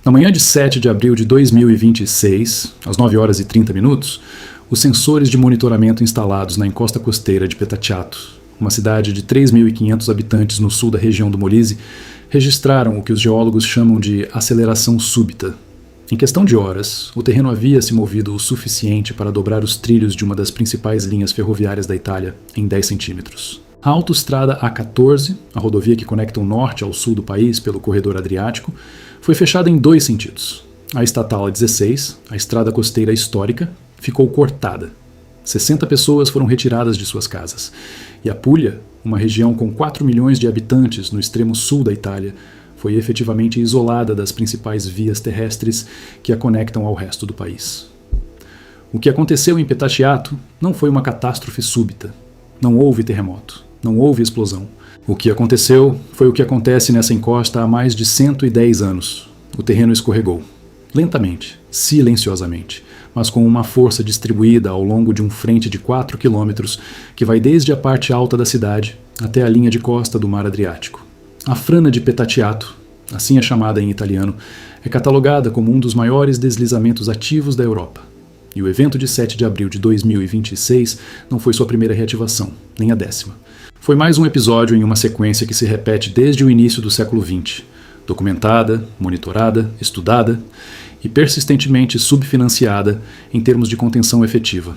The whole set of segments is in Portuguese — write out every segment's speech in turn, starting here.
Na manhã de 7 de abril de 2026, às 9 horas e 30 minutos, os sensores de monitoramento instalados na encosta costeira de Petachatu, uma cidade de 3.500 habitantes no sul da região do Molise, registraram o que os geólogos chamam de aceleração súbita. Em questão de horas, o terreno havia se movido o suficiente para dobrar os trilhos de uma das principais linhas ferroviárias da Itália em 10 centímetros. A autoestrada A14, a rodovia que conecta o norte ao sul do país pelo corredor Adriático, foi fechada em 2 sentidos. A estatal A16, a estrada costeira histórica, ficou cortada. 60 pessoas foram retiradas de suas casas. E a Puglia, uma região com 4 milhões de habitantes no extremo sul da Itália, foi efetivamente isolada das principais vias terrestres que a conectam ao resto do país. O que aconteceu em Petachatu não foi uma catástrofe súbita. Não houve terremoto, não houve explosão. O que aconteceu foi o que acontece nessa encosta há mais de 110 anos. O terreno escorregou. Lentamente, silenciosamente, mas com uma força distribuída ao longo de um frente de 4 quilômetros que vai desde a parte alta da cidade até a linha de costa do Mar Adriático. A frana de Petachatu, assim é chamada em italiano, é catalogada como um dos maiores deslizamentos ativos da Europa. E o evento de 7 de abril de 2026 não foi sua primeira reativação, nem a 10ª. Foi mais um episódio em uma sequência que se repete desde o início do século XX, documentada, monitorada, estudada e persistentemente subfinanciada em termos de contenção efetiva.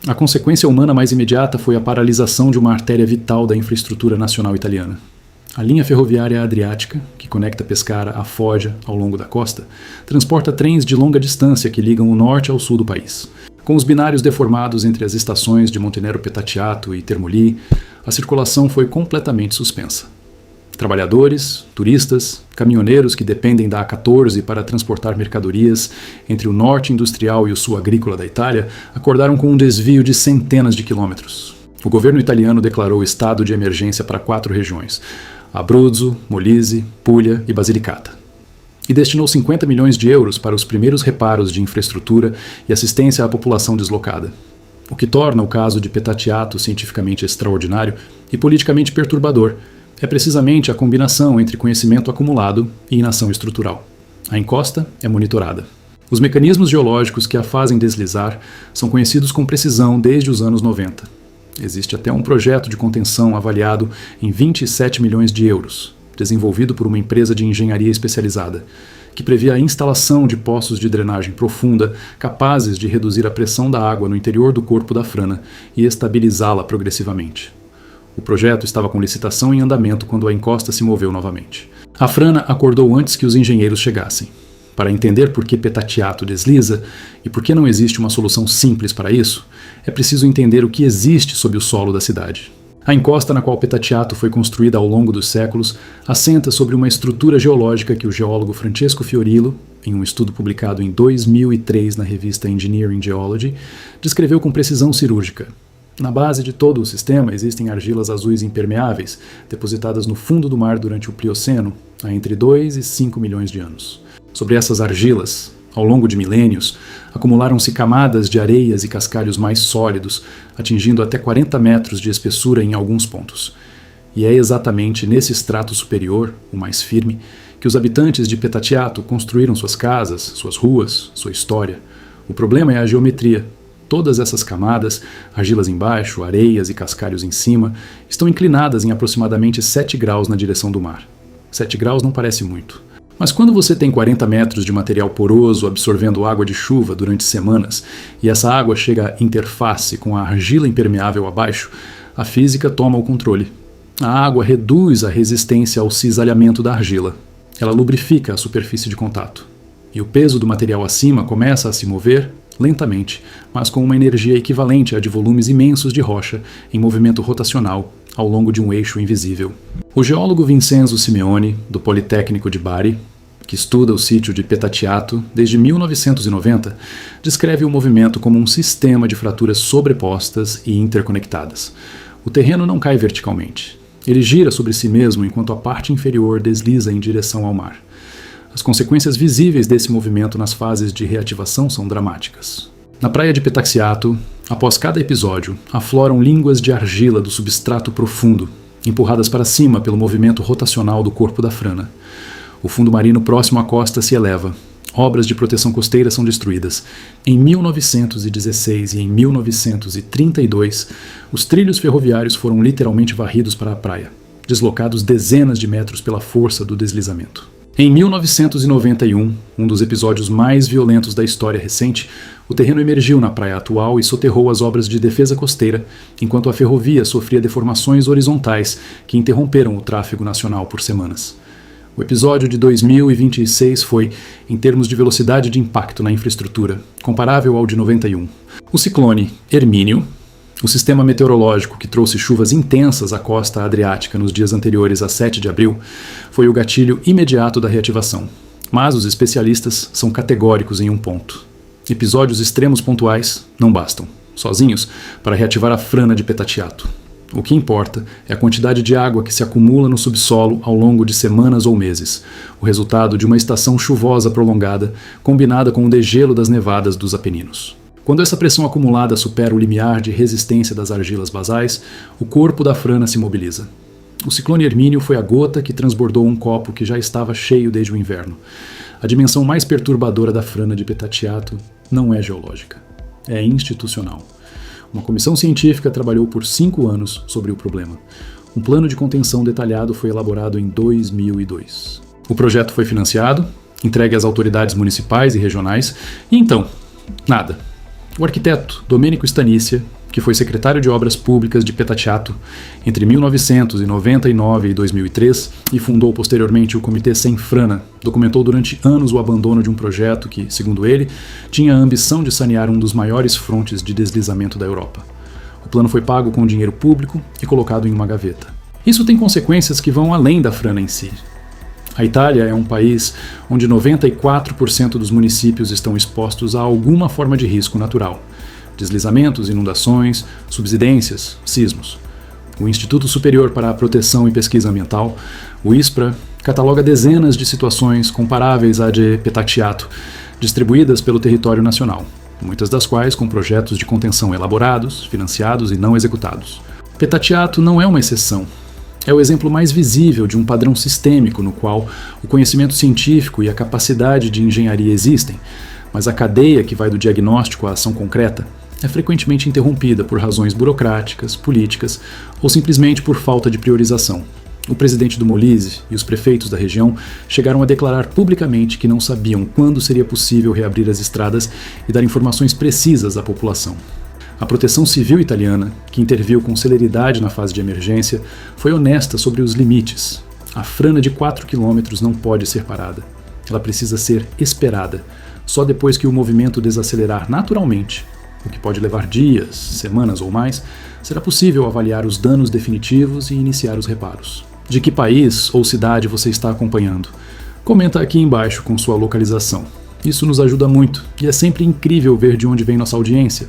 A consequência humana mais imediata foi a paralisação de uma artéria vital da infraestrutura nacional italiana. A linha ferroviária adriática, que conecta Pescara a Foggia ao longo da costa, transporta trens de longa distância que ligam o norte ao sul do país. Com os binários deformados entre as estações de Montenero Petachatu e Termoli, a circulação foi completamente suspensa. Trabalhadores, turistas, caminhoneiros que dependem da A14 para transportar mercadorias entre o norte industrial e o sul agrícola da Itália acordaram com um desvio de centenas de quilômetros. O governo italiano declarou estado de emergência para 4 regiões: Abruzzo, Molise, Puglia e Basilicata. E destinou 50 milhões de euros para os primeiros reparos de infraestrutura e assistência à população deslocada. O que torna o caso de Petachatu cientificamente extraordinário e politicamente perturbador é precisamente a combinação entre conhecimento acumulado e inação estrutural. A encosta é monitorada. Os mecanismos geológicos que a fazem deslizar são conhecidos com precisão desde os anos 90. Existe até um projeto de contenção avaliado em 27 milhões de euros, desenvolvido por uma empresa de engenharia especializada, que previa a instalação de poços de drenagem profunda capazes de reduzir a pressão da água no interior do corpo da frana e estabilizá-la progressivamente. O projeto estava com licitação em andamento quando a encosta se moveu novamente. A frana acordou antes que os engenheiros chegassem. Para entender por que Petachatu desliza e por que não existe uma solução simples para isso, é preciso entender o que existe sob o solo da cidade. A encosta na qual Petachatu foi construída ao longo dos séculos assenta sobre uma estrutura geológica que o geólogo Francesco Fiorillo, em um estudo publicado em 2003 na revista Engineering Geology, descreveu com precisão cirúrgica. Na base de todo o sistema existem argilas azuis impermeáveis, depositadas no fundo do mar durante o Plioceno, há entre 2 e 5 milhões de anos. Sobre essas argilas, ao longo de milênios, acumularam-se camadas de areias e cascalhos mais sólidos, atingindo até 40 metros de espessura em alguns pontos. E é exatamente nesse estrato superior, o mais firme, que os habitantes de Petachatu construíram suas casas, suas ruas, sua história. O problema é a geometria. Todas essas camadas, argilas embaixo, areias e cascalhos em cima, estão inclinadas em aproximadamente 7 graus na direção do mar. 7 graus não parece muito. Mas quando você tem 40 metros de material poroso absorvendo água de chuva durante semanas e essa água chega à interface com a argila impermeável abaixo, a física toma o controle. A água reduz a resistência ao cisalhamento da argila. Ela lubrifica a superfície de contato. E o peso do material acima começa a se mover lentamente, mas com uma energia equivalente à de volumes imensos de rocha em movimento rotacional ao longo de um eixo invisível. O geólogo Vincenzo Simeoni, do Politécnico de Bari, que estuda o sítio de Petachatu desde 1990, descreve o movimento como um sistema de fraturas sobrepostas e interconectadas. O terreno não cai verticalmente. Ele gira sobre si mesmo enquanto a parte inferior desliza em direção ao mar. As consequências visíveis desse movimento nas fases de reativação são dramáticas. Na praia de Petachatu, após cada episódio, afloram línguas de argila do substrato profundo, empurradas para cima pelo movimento rotacional do corpo da frana. O fundo marino próximo à costa se eleva. Obras de proteção costeira são destruídas. Em 1916 e em 1932, os trilhos ferroviários foram literalmente varridos para a praia, deslocados dezenas de metros pela força do deslizamento. Em 1991, um dos episódios mais violentos da história recente, o terreno emergiu na praia atual e soterrou as obras de defesa costeira, enquanto a ferrovia sofria deformações horizontais que interromperam o tráfego nacional por semanas. O episódio de 2026 foi, em termos de velocidade de impacto na infraestrutura, comparável ao de 91. O ciclone Hermínio, o sistema meteorológico que trouxe chuvas intensas à costa adriática nos dias anteriores a 7 de abril, foi o gatilho imediato da reativação. Mas os especialistas são categóricos em um ponto. Episódios extremos pontuais não bastam, sozinhos, para reativar a frana de Petatiato. O que importa é a quantidade de água que se acumula no subsolo ao longo de semanas ou meses, o resultado de uma estação chuvosa prolongada, combinada com o degelo das nevadas dos Apeninos. Quando essa pressão acumulada supera o limiar de resistência das argilas basais, o corpo da frana se mobiliza. O ciclone Hermínio foi a gota que transbordou um copo que já estava cheio desde o inverno. A dimensão mais perturbadora da frana de Petatiato não é geológica, é institucional. Uma comissão científica trabalhou por 5 anos sobre o problema. Um plano de contenção detalhado foi elaborado em 2002. O projeto foi financiado, entregue às autoridades municipais e regionais, e então, nada. O arquiteto Domenico Stanicia, que foi secretário de Obras Públicas de Petatiato entre 1999 e 2003 e fundou posteriormente o Comitê Sem Frana, documentou durante anos o abandono de um projeto que, segundo ele, tinha a ambição de sanear um dos maiores frontes de deslizamento da Europa. O plano foi pago com dinheiro público e colocado em uma gaveta. Isso tem consequências que vão além da frana em si. A Itália é um país onde 94% dos municípios estão expostos a alguma forma de risco natural. Deslizamentos, inundações, subsidências, sismos. O Instituto Superior para a Proteção e Pesquisa Ambiental, o ISPRA, cataloga dezenas de situações comparáveis à de Petatiato, distribuídas pelo território nacional, muitas das quais com projetos de contenção elaborados, financiados e não executados. Petatiato não é uma exceção. É o exemplo mais visível de um padrão sistêmico no qual o conhecimento científico e a capacidade de engenharia existem, mas a cadeia que vai do diagnóstico à ação concreta é frequentemente interrompida por razões burocráticas, políticas ou simplesmente por falta de priorização. O presidente do Molise e os prefeitos da região chegaram a declarar publicamente que não sabiam quando seria possível reabrir as estradas e dar informações precisas à população. A Proteção Civil italiana, que interviu com celeridade na fase de emergência, foi honesta sobre os limites. A frana de 4 km não pode ser parada. Ela precisa ser esperada. Só depois que o movimento desacelerar naturalmente, o que pode levar dias, semanas ou mais, será possível avaliar os danos definitivos e iniciar os reparos. De que país ou cidade você está acompanhando? Comenta aqui embaixo com sua localização. Isso nos ajuda muito e é sempre incrível ver de onde vem nossa audiência.